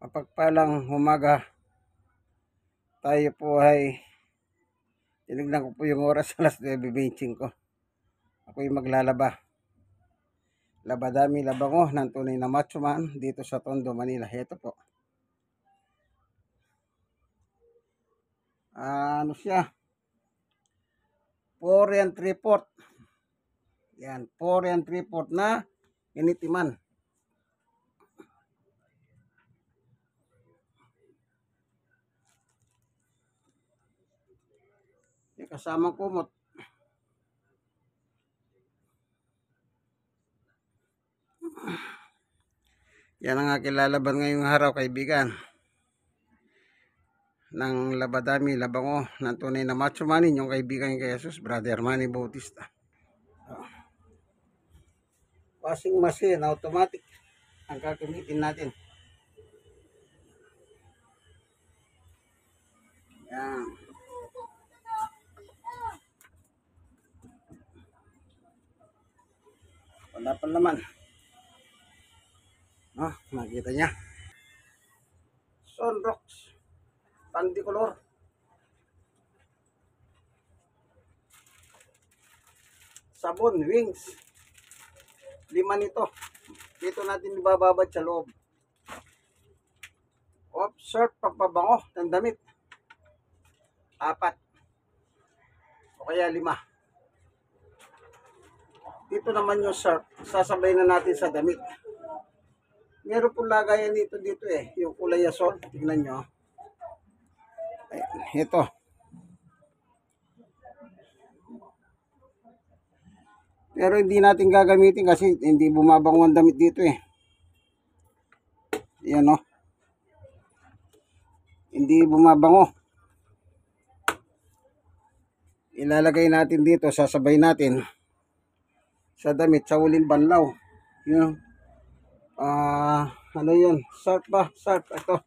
Mapagpalang umaga. Tayo po ay tinignan ko po yung oras alas 9:25 ko. Ako'y maglalaba. Labadami labango ng tunay na macho man dito sa Tondo, Manila. Ito po. Ano siya? 4 and 3/4. Yan, 4 and 3/4 na initiman. Kasamang kumot. Yan ang aking lalaban ngayong araw, kaibigan. Ng labadami labango ng tunay na macho man, yung kaibigan kay Jesus, Brother Manny Bautista. Washing machine, automatic ang gagamitin natin. Yan. Wala pa naman. Nakita niya. Sunrox. Pandicolor. Sabon, wings. 5 nito. Dito natin ibababad sa loob. Off shirt, pagpabango ng damit. 4. O kaya 5. Dito naman yung shirt, sasabay na natin sa damit. Meron po lagayan dito yung kulay asol. Tingnan nyo. Ayan, ito. Pero hindi natin gagamitin kasi hindi bumabango ang damit dito eh. Ayan o. Hindi bumabango. Ilalagay natin dito, sasabay natin sa damit, sa uling banlaw. Yun. Ano yun? Sarp ba? Sarp. Ito.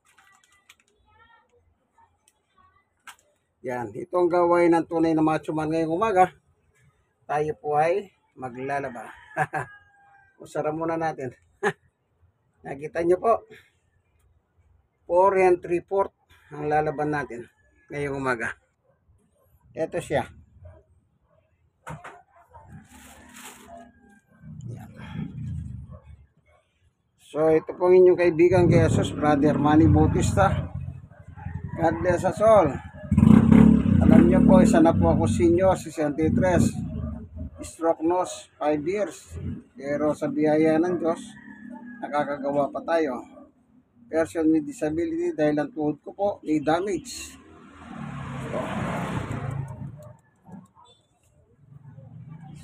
Yan. Ito ang gawain ng tunay na macho man ngayong umaga. Tayo po ay maglalaba. Usara muna natin. Nakita nyo po. 4 and 3/4 ang lalaban natin ngayong umaga. Ito siya. So ito po ang inyong kaibigan kay Jesus, Brother Manny Bautista. God bless us all. Alam niyo po, isa na po ako senior, 63. Stroke nose, 5 years. Pero sa biyaya ng Diyos, nakakagawa pa tayo. Person with disability dahil ang tuhod ko po may damage.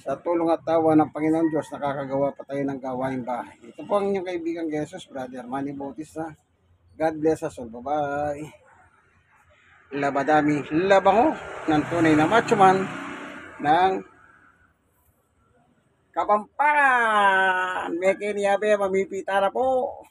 Sa tulong at tawa ng Panginoon Diyos, nakakagawa pa tayo ng gawaing bahay. Ito po ang inyong kaibigan kay Jesus, Brother Manny Bautista. God bless us all. Bye-bye. Labadami labango ng tunay na macho man ng Kapampangan. Meke niyabe, mamipita na po.